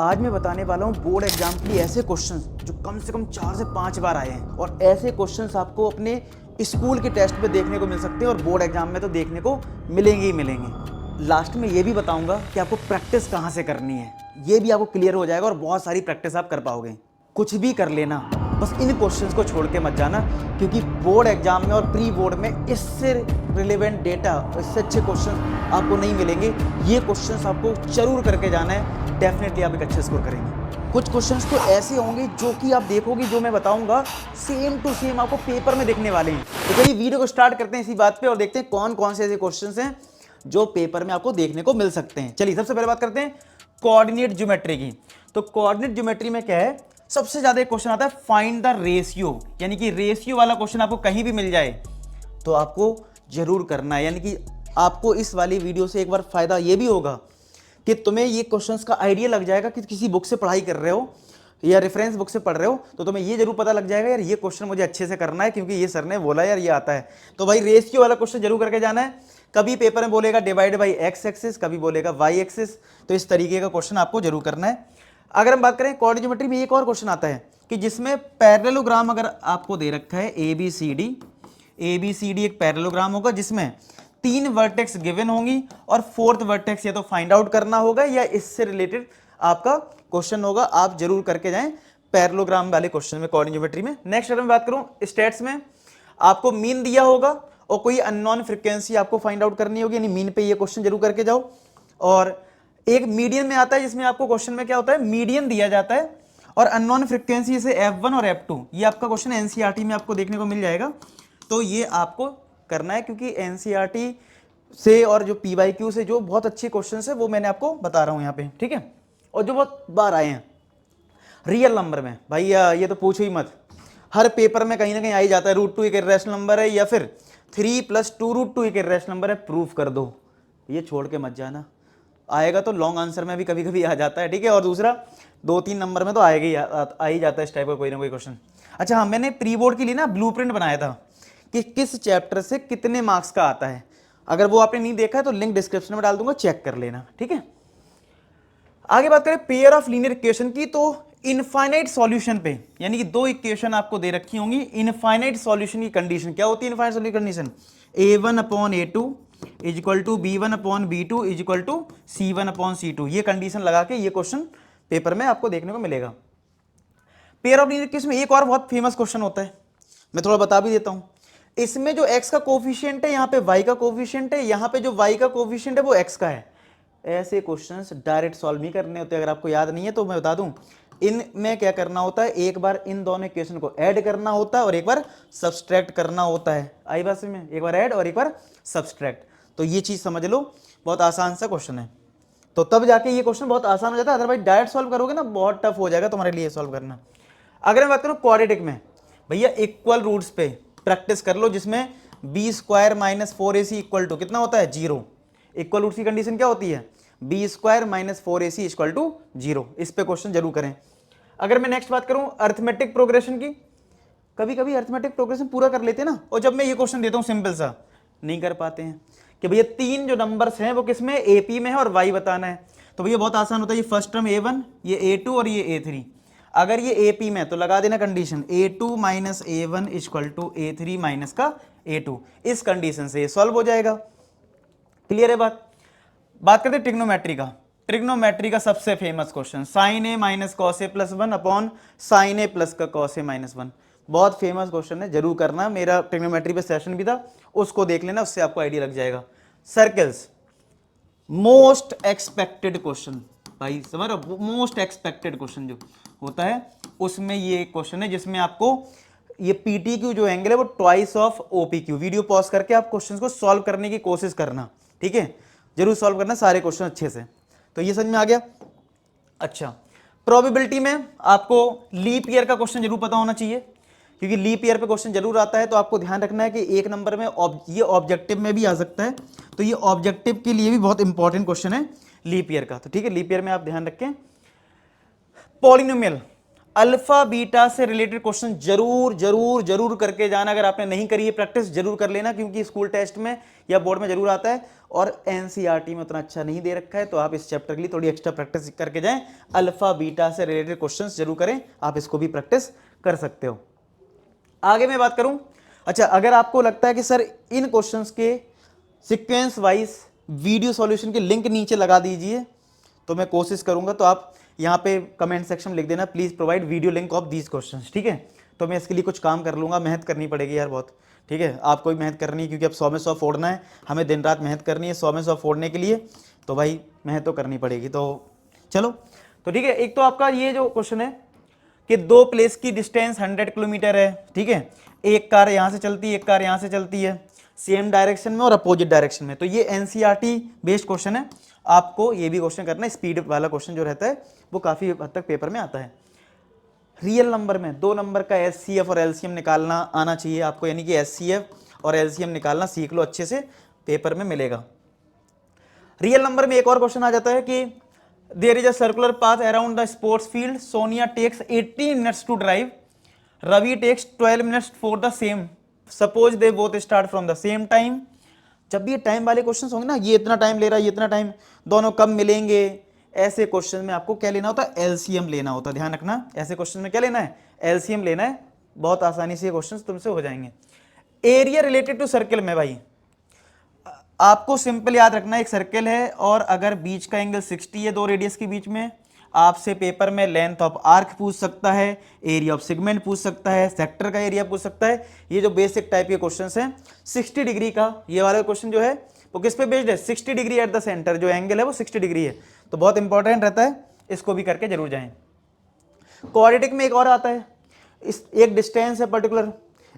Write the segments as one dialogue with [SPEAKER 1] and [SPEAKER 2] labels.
[SPEAKER 1] आज मैं बताने वाला हूँ बोर्ड एग्जाम के लिए ऐसे क्वेश्चंस जो कम से कम 4 से 5 बार आए हैं और ऐसे क्वेश्चंस आपको अपने स्कूल के टेस्ट पे देखने को मिल सकते हैं और बोर्ड एग्जाम में तो देखने को मिलेंगे ही मिलेंगे। लास्ट में ये भी बताऊंगा कि आपको प्रैक्टिस कहाँ से करनी है, ये भी आपको क्लियर हो जाएगा और बहुत सारी प्रैक्टिस आप कर पाओगे। कुछ भी कर लेना, बस इन क्वेश्चंस को छोड़ के मत जाना, क्योंकि बोर्ड एग्जाम में और प्री बोर्ड में इससे रिलेवेंट डेटा, इससे अच्छे क्वेश्चन आपको नहीं मिलेंगे। ये क्वेश्चंस आपको जरूर करके जाना है, डेफिनेटली आप एक अच्छे स्कोर करेंगे। कुछ क्वेश्चंस तो ऐसे होंगे जो कि आप देखोगे, जो मैं बताऊंगा सेम टू सेम आपको पेपर में दिखने वाले हैं। तो चलिए वीडियो को स्टार्ट करते हैं इसी बात पे और देखते हैं कौन कौन से ऐसे क्वेश्चंस हैं जो पेपर में आपको देखने को मिल सकते हैं। चलिए सबसे पहले बात करते हैं कोऑर्डिनेट ज्योमेट्री की। तो कोऑर्डिनेट ज्योमेट्री में क्या है, सबसे ज्यादा एक क्वेश्चन आता है फाइंड द रेशियो, यानी कि रेशियो वाला क्वेश्चन आपको कहीं भी मिल जाए तो आपको जरूर करना है। यानी कि आपको इस वाली वीडियो से एक बार फायदा ये भी होगा कि तुम्हें ये क्वेश्चंस का आइडिया लग जाएगा कि किसी बुक से पढ़ाई कर रहे हो या रेफरेंस बुक से पढ़ रहे हो, तो तुम्हें ये जरूर पता लग जाएगा यार ये क्वेश्चन मुझे अच्छे से करना है क्योंकि ये सर ने बोला यार ये आता है। तो भाई रेशियो वाला क्वेश्चन जरूर करके जाना है। कभी पेपर में बोलेगा डिवाइड बाई एक्स एक्सिस, कभी बोलेगा वाई एक्सिस, तो इस तरीके का क्वेश्चन आपको जरूर करना है। अगर हम बात करें कोऑर्डिनेट ज्योमेट्री में एक और क्वेश्चन आता है कि जिसमें पैरेललोग्राम अगर आपको दे रखा है ए बी सी डी एक पैरेललोग्राम होगा जिसमें 3 वर्टेक्स गिवन होंगी और 4th वर्टेक्स या तो फाइंड आउट करना होगा या इससे रिलेटेड आपका क्वेश्चन होगा। आप जरूर करके जाएं पैरेललोग्राम वाले क्वेश्चन में कोऑर्डिनेट ज्योमेट्री में। नेक्स्ट अगर मैं बात करूं स्टैट्स में, आपको मीन दिया होगा और कोई अननोन फ्रीक्वेंसी आपको फाइंड आउट करनी होगी, यानी मीन पे ये क्वेश्चन जरूर करके जाओ। और एक मीडियन में आता है जिसमें आपको क्वेश्चन में क्या होता है, मीडियन दिया जाता है और अननोन फ्रीक्वेंसी जैसे F1 और F2, ये आपका क्वेश्चन एनसीईआरटी में आपको देखने को मिल जाएगा। तो ये आपको करना है क्योंकि एनसीईआरटी से और जो पीवाईक्यू से जो बहुत अच्छे क्वेश्चंस है वो मैंने आपको बता रहा हूं यहाँ पे, ठीक है। और जो बहुत बार आए हैं रियल नंबर में, भाई ये तो पूछो ही मत, हर पेपर में कहीं ना कहीं आ ही जाता है √2 एक इर्रेशनल नंबर है या फिर 3 + 2 √2 एक इर्रेशनल नंबर है, प्रूफ कर दो। ये छोड़ के मत जाना, आएगा तो लॉन्ग आंसर में भी कभी कभी आ जाता है, ठीक है। और दूसरा 2-3 नंबर में तो आएगा ही, आ ही जाता है इस टाइप का कोई ना कोई क्वेश्चन। अच्छा हाँ, मैंने प्री बोर्ड के लिए ना ब्लूप्रिंट बनाया था कि किस चैप्टर से कितने मार्क्स का आता है। अगर वो आपने नहीं देखा है तो लिंक डिस्क्रिप्शन में डाल दूंगा, चेक कर लेना, ठीक है। आगे बात करें पेयर ऑफ लीनियर इक्वेशन की, तो इनफाइनाइट सॉल्यूशन पे, यानी कि 2 इक्वेशन आपको दे रखी होंगी। इनफाइनाइट सॉल्यूशन की कंडीशन क्या होती है, infinite solution condition a1/a2 = b1/b2 = c1/c2। ये कंडीशन लगा के ये क्वेश्चन पेपर में आपको देखने को मिलेगा। पेयर ऑफ लीनियर इक्वेशन में एक और बहुत फेमस क्वेश्चन होता है, मैं थोड़ा बता भी देता हूं। इसमें जो x का कोफिशिएंट है, यहाँ पे y का कोफिशिएंट है, यहाँ पे जो y का कोफिशिएंट है वो x का है। ऐसे क्वेश्चंस डायरेक्ट सॉल्व नहीं करने होते। अगर आपको याद नहीं है तो मैं बता दूं, इनमें क्या करना होता है, एक बार इन दोनों इक्वेशन को ऐड करना होता है और एक बार सब्सट्रैक्ट करना होता है। आई बात में, एक बार ऐड और एक बार सब्सट्रैक्ट। तो ये चीज समझ लो, बहुत आसान सा क्वेश्चन है, तो तब जाके ये क्वेश्चन बहुत आसान हो जाता है। अदरवाइज डायरेक्ट सॉल्व करोगे ना बहुत टफ हो जाएगा तुम्हारे लिए सॉल्व करना। अगर मैं बात करूं क्वाड्रेटिक में, भैया इक्वल रूट्स पे प्रैक्टिस कर लो, जिसमें b² - 4ac = कितना होता है, 0। इक्वल रूट्स की कंडीशन क्या होती है, b² - 4ac = 0। इस पे क्वेश्चन जरूर करें। अगर मैं नेक्स्ट बात करूं अर्थमेटिक प्रोग्रेशन की, कभी कभी अर्थमेटिक प्रोग्रेशन पूरा कर लेते हैं ना, और जब मैं ये क्वेश्चन देता हूं सिंपल सा, नहीं कर पाते हैं कि भैया 3 जो नंबर्स हैं वो किसमें, AP में है और y बताना है। तो भैया बहुत आसान होता है, ये फर्स्ट टर्म A1, ये A2 और ये A3। अगर ये AP में तो लगा देना कंडीशन A2 - A1 = A3 - का A2। इस कंडीशन से ये सॉल्व हो जाएगा। क्लियर है बात करते हैं ट्रिग्नोमेट्री का। ट्रिग्नोमेट्री का सबसे famous question sin a - cos a + 1 sin a + का cos a - 1। बहुत फेमस क्वेश्चन है, जरूर करना। मेरा ट्रिग्नोमेट्री पे सेशन भी था, उसको देख लेना, उससे आपको आइडिया लग जाएगा। सर्कल्स, मोस्ट एक्सपेक्टेड क्वेश्चन, भाई समझ रहे हो, मोस्ट एक्सपेक्टेड क्वेश्चन जो होता है उसमें ये क्वेश्चन है जिसमें आपको ये PTQ जो एंगल है वो twice of OPQ। Video pause करके आप क्वेश्चन को सॉल्व करने की कोशिश करना, ठीक है, जरूर सॉल्व करना सारे क्वेश्चन अच्छे से। तो ये समझ में आ गया। अच्छा, प्रोबेबिलिटी में आपको लीप ईयर का क्वेश्चन जरूर पता होना चाहिए, क्योंकि लीप ईयर पे क्वेश्चन जरूर आता है। तो आपको ध्यान रखना है कि एक नंबर में ये ऑब्जेक्टिव में भी आ सकता है, तो ये ऑब्जेक्टिव के लिए भी बहुत इंपॉर्टेंट क्वेश्चन है लीप ईयर का। तो ठीक है, लीप ईयर में आप ध्यान रखें। पॉलिनोमियल, अल्फा बीटा से रिलेटेड क्वेश्चन जरूर जरूर जरूर करके जाना। अगर आपने नहीं करी है प्रैक्टिस जरूर कर लेना, क्योंकि स्कूल टेस्ट में या बोर्ड में जरूर आता है और एनसीईआरटी में उतना अच्छा नहीं दे रखा है, तो आप इस चैप्टर के लिए थोड़ी एक्स्ट्रा प्रैक्टिस करके जाएं। अल्फा बीटा से रिलेटेड क्वेश्चंस जरूर करें, आप इसको भी प्रैक्टिस कर सकते हो। आगे मैं बात करूं, अच्छा अगर आपको लगता है कि सर इन क्वेश्चंस के सीक्वेंस वाइज वीडियो सॉल्यूशन के लिंक नीचे लगा दीजिए, तो मैं कोशिश करूंगा। तो आप यहाँ पे कमेंट सेक्शन में लिख देना please provide video link of these questions, ठीक है। तो मैं इसके लिए कुछ काम कर लूंगा, मेहनत करनी पड़ेगी यार बहुत, ठीक है। आपको भी मेहनत करनी है, क्योंकि अब 100 में 100 फोड़ना है, हमें दिन रात मेहनत करनी है 100 में 100 फोड़ने के लिए, तो भाई मेहनत तो करनी पड़ेगी। तो चलो, तो ठीक है। एक तो आपका ये जो क्वेश्चन है कि दो प्लेस की डिस्टेंस 100 किलोमीटर है, ठीक है। एक कार यहाँ से चलती है, एक कार यहाँ से चलती है, सेम डायरेक्शन में और अपोजिट डायरेक्शन में। तो ये एनसीईआरटी बेस्ड क्वेश्चन है, आपको ये भी क्वेश्चन करना है। स्पीड वाला क्वेश्चन जो रहता है वो काफी हद तक पेपर में आता है। रियल नंबर में 2 नंबर का एचसीएफ और एलसीएम निकालना आना चाहिए आपको, यानी कि एचसीएफ और एलसीएम निकालना सीख लो अच्छे से, पेपर में मिलेगा। रियल नंबर में एक और क्वेश्चन आ जाता है कि there is a circular path around the sports field, Sonia takes 18 minutes to drive, Ravi takes 12 minutes for the same, suppose they both start from the same time. जब ये टाइम वाले क्वेश्चन होंगे ना, ये इतना टाइम ले रहा है, ये इतना टाइम, दोनों कब मिलेंगे, ऐसे क्वेश्चन में आपको क्या लेना होता है, एलसीएम लेना होता है। ध्यान रखना, ऐसे क्वेश्चन में क्या लेना है, एलसीएम लेना है। बहुत आसानी से ये क्वेश्चन तुमसे हो जाएंगे। एरिया रिलेटेड टू सर्कल में भाई आपको सिंपल याद रखना, एक सर्कल है और अगर बीच का एंगल 60 है दो रेडियस के बीच में, आपसे पेपर में लेंथ ऑफ आर्क पूछ सकता है, एरिया ऑफ सेगमेंट पूछ सकता है, सेक्टर का एरिया पूछ सकता है। ये जो बेसिक टाइप के क्वेश्चंस हैं, 60 डिग्री का ये वाला क्वेश्चन जो है वो किस पे बेस्ड है, 60 डिग्री एट द सेंटर, जो एंगल है वो 60 डिग्री है, तो बहुत इंपॉर्टेंट रहता है, इसको भी करके जरूर जाएं। क्वाड्रेटिक में एक और आता है, इस एक डिस्टेंस है पर्टिकुलर,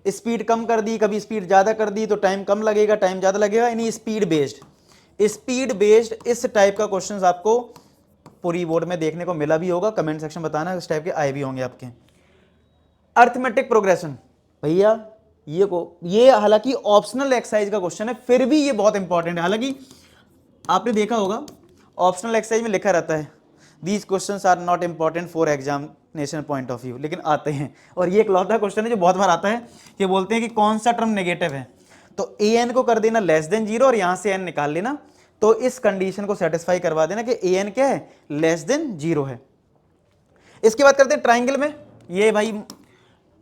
[SPEAKER 1] स्पीड कम कर दी, कभी स्पीड ज़्यादा कर दी तो टाइम कम लगेगा, टाइम ज़्यादा लगेगा, यानी स्पीड बेस्ड इस टाइप का क्वेश्चन आपको पूरी बोर्ड में देखने को मिला भी होगा। कमेंट सेक्शन बताना, इस टाइप के आए भी होंगे आपके। अर्थमेटिक प्रोग्रेशन भैया ये हालांकि ऑप्शनल एक्सरसाइज का क्वेश्चन है, फिर भी ये बहुत इंपॉर्टेंट है। हालांकि आपने देखा होगा ऑप्शनल एक्सरसाइज में लिखा रहता है these questions are not important for examination point of view, लेकिन आते हैं। और ये इकलौता क्वेश्चन है जो बहुत बार आता है, ये बोलते हैं कि कौन सा टर्म नेगेटिव है, तो ए एन को कर देना लेस देन 0 और यहां से एन निकाल लेना, तो इस कंडीशन को सेटिस्फाई करवा देना कि ए एन क्या है, लेस देन 0 है। इसके बाद करते हैं ट्राइंगल में। ये भाई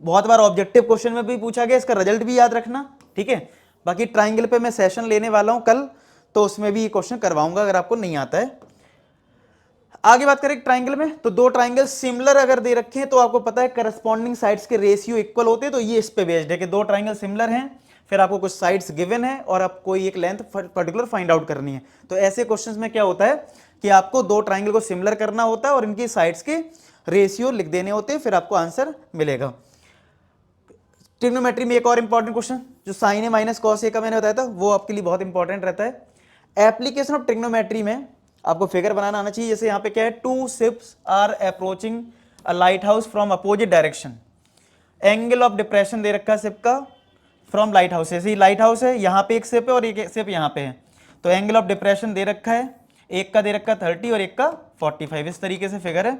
[SPEAKER 1] बहुत बार ऑब्जेक्टिव क्वेश्चन में भी पूछा गया, इसका रिजल्ट भी याद रखना, ठीक है। बाकी ट्राइंगल पे मैं सेशन लेने वाला हूं कल, तो उसमें भी क्वेश्चन करवाऊंगा अगर आपको नहीं आता है। आगे बात करें ट्राइंगल में, तो दो ट्राइंगल सिमिलर अगर दे रखे हैं तो आपको पता है करस्पॉन्डिंग साइड्स के रेशियो इक्वल होते हैं, तो ये इस पे बेस्ड है कि दो ट्राइंगल सिमिलर हैं, फिर आपको कुछ साइड्स गिवन है और आपको कोई एक लेंथ पर्टिकुलर फाइंड आउट करनी है। तो ऐसे क्वेश्चंस में क्या होता है कि आपको दो ट्राइंगल को सिमिलर करना होता है और इनकी साइड्स के रेशियो लिख देने होते हैं, फिर आपको आंसर मिलेगा। ट्रिग्नोमेट्री में एक और इंपॉर्टेंट क्वेश्चन जो sign A minus cos A का मैंने बताया था, वो आपके लिए बहुत इंपॉर्टेंट रहता है। एप्लीकेशन ऑफ ट्रिग्नोमेट्री में आपको फिगर बनाना आना चाहिए। जैसे यहाँ पे क्या है, 2 ships are approaching a light house from opposite direction, angle of depression दे रखा है शिप का फ्रॉम लाइट हाउस। ऐसे ही लाइट हाउस है, यहाँ पे एक शिप है और एक शिप यहाँ पे है, तो एंगल ऑफ डिप्रेशन दे रखा है, एक का दे रखा 30 और एक का 45, इस तरीके से फिगर है।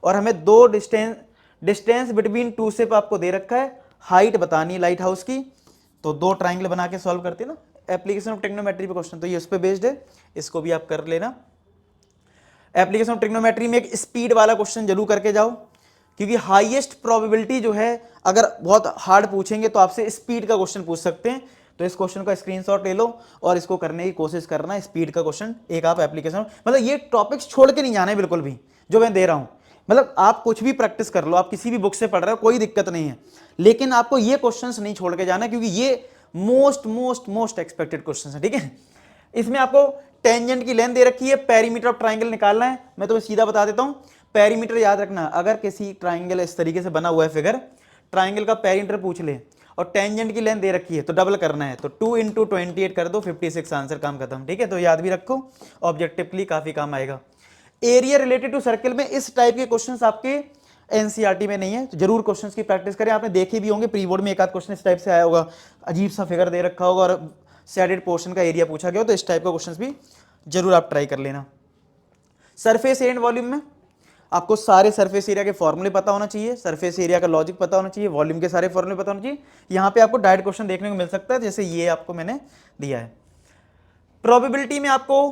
[SPEAKER 1] और हमें दो डिस्टेंस बिटवीन 2 शिप आपको दे रखा है, हाइट बतानी लाइट हाउस की, तो दो ट्राइंगल बना के सॉल्व करते हैं ना एप्लीकेशन ऑफ ट्रिग्नोमेट्री पे क्वेश्चन, तो ये उस पे बेस्ड है, इसको भी आप कर लेना। एप्लीकेशन ऑफ ट्रिग्नोमेट्री में एक स्पीड वाला क्वेश्चन जरूर करके जाओ, क्योंकि हाईएस्ट प्रोबेबिलिटी जो है, अगर बहुत हार्ड पूछेंगे तो आपसे स्पीड का क्वेश्चन पूछ सकते हैं, तो इस क्वेश्चन का स्क्रीनशॉट ले लो और इसको करने की कोशिश करना। स्पीड का क्वेश्चन एक आप एप्लीकेशन, मतलब ये टॉपिक्स छोड़ के नहीं जाना है बिल्कुल भी जो मैं दे रहा हूं, मतलब आप कुछ भी प्रैक्टिस कर लो, आप किसी भी बुक से पढ़ रहे हो कोई दिक्कत नहीं है, लेकिन आपको ये क्वेश्चंस नहीं छोड़ के जाना, क्योंकि ये मोस्ट एक्सपेक्टेड क्वेश्चन है, ठीक है। इसमें आपको टेंजेंट की लेंथ दे रखी है, पेरीमीटर ऑफ ट्राइंगल निकालना है। मैं तुम्हें सीधा बता देता हूं, पेरीमीटर याद रखना, अगर किसी ट्राइंगल इस तरीके से बना हुआ है फिगर, ट्राइंगल का पेरीमीटर पूछ ले और टेंजेंट की लेंथ दे रखी है तो डबल करना है, तो 2 × 28 कर दो, 56 आंसर, काम खत्म, ठीक है। तो याद भी रखो, ऑब्जेक्टिव के लिए काफी काम आएगा। एरिया रिलेटेड टू सर्कल में इस टाइप के क्वेश्चंस आपके एनसीईआरटी में नहीं है, तो जरूर क्वेश्चंस की प्रैक्टिस करें। आपने देखे भी होंगे प्री बोर्ड में एक आध क्वेश्चन इस टाइप से आया होगा, अजीब सा फिगर दे रखा होगा और शेडेड पोर्शन का एरिया पूछा गया हो, तो इस टाइप का क्वेश्चंस भी जरूर आप ट्राई कर लेना। सरफेस एंड वॉल्यूम में आपको सारे सरफेस एरिया के फॉर्मूले पता होना चाहिए, सरफेस एरिया का लॉजिक पता होना चाहिए, वॉल्यूम के सारे फॉर्मूले पता होना चाहिए। यहाँ पे आपको डायरेक्ट क्वेश्चन देखने को मिल सकता है, जैसे ये आपको मैंने दिया है। प्रोबेबिलिटी में आपको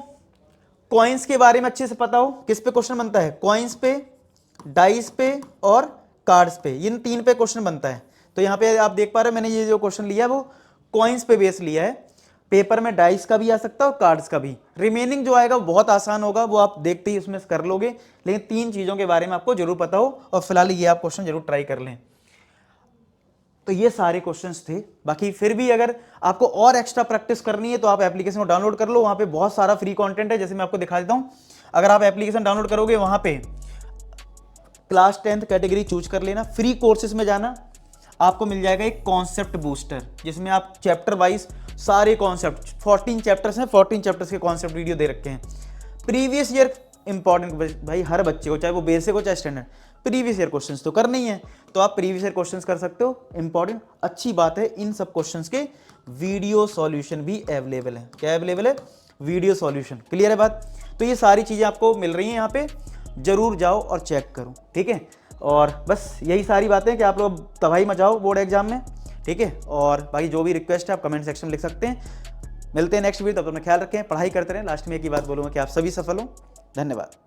[SPEAKER 1] कॉइन्स के बारे में अच्छे से पता हो, किस पे क्वेश्चन बनता है, कॉइन्स पे, डाइस पे और कार्ड्स पे, इन 3 पे क्वेश्चन बनता है। तो यहाँ पे आप देख पा रहे हो मैंने ये जो क्वेश्चन लिया है वो कॉइन्स पे बेस लिया है। पेपर में डाइस का भी आ सकता है और कार्ड्स का भी। रिमेनिंग जो आएगा वो बहुत आसान होगा, वो आप देखते ही उसमें कर लोगे, लेकिन 3 चीजों के बारे में आपको जरूर पता हो, और फिलहाल ये आप क्वेश्चन जरूर ट्राई कर लें। तो ये सारे क्वेश्चंस थे। बाकी फिर भी अगर आपको और एक्स्ट्रा प्रैक्टिस करनी है तो आप एप्लीकेशन को डाउनलोड कर लो, वहां पे बहुत सारा फ्री कंटेंट है, जैसे मैं आपको दिखा देता हूं। अगर आप एप्लीकेशन डाउनलोड करोगे, वहां पे क्लास 10th कैटेगरी चूज कर लेना, फ्री कोर्सेज में जाना, आपको मिल जाएगा एक कॉन्सेप्ट बूस्टर, जिसमें आप चैप्टर वाइज सारे कॉन्सेप्ट, 14 चैप्टर्स हैं, 14 चैप्टर्स के कॉन्सेप्ट वीडियो दे रखे हैं। प्रीवियस ईयर इंपॉर्टेंट भाई, हर बच्चे को, चाहे वो बेसिक हो चाहे स्टैंडर्ड, प्रीवियस ईयर क्वेश्चंस तो करने ही है, तो आप प्रीवियस ईयर क्वेश्चंस कर सकते हो। इंपॉर्टेंट अच्छी बात है, इन सब क्वेश्चंस के वीडियो सॉल्यूशन भी अवेलेबल है। क्या अवेलेबल है? Video solution. क्लियर है बात? तो ये सारी चीजें आपको मिल रही हैं यहाँ पे, जरूर जाओ और चेक करो, ठीक है। और बस यही सारी बातें कि आप लोग तबाही मचाओ बोर्ड एग्जाम में, ठीक है। और बाकी जो भी रिक्वेस्ट है आप कमेंट सेक्शन में लिख सकते हैं। मिलते हैं नेक्स्ट वीडियो, तब तक अपना ख्याल रखें, पढ़ाई करते रहें। लास्ट में एक ही बात बोलूँगा कि आप सभी सफल हों। धन्यवाद।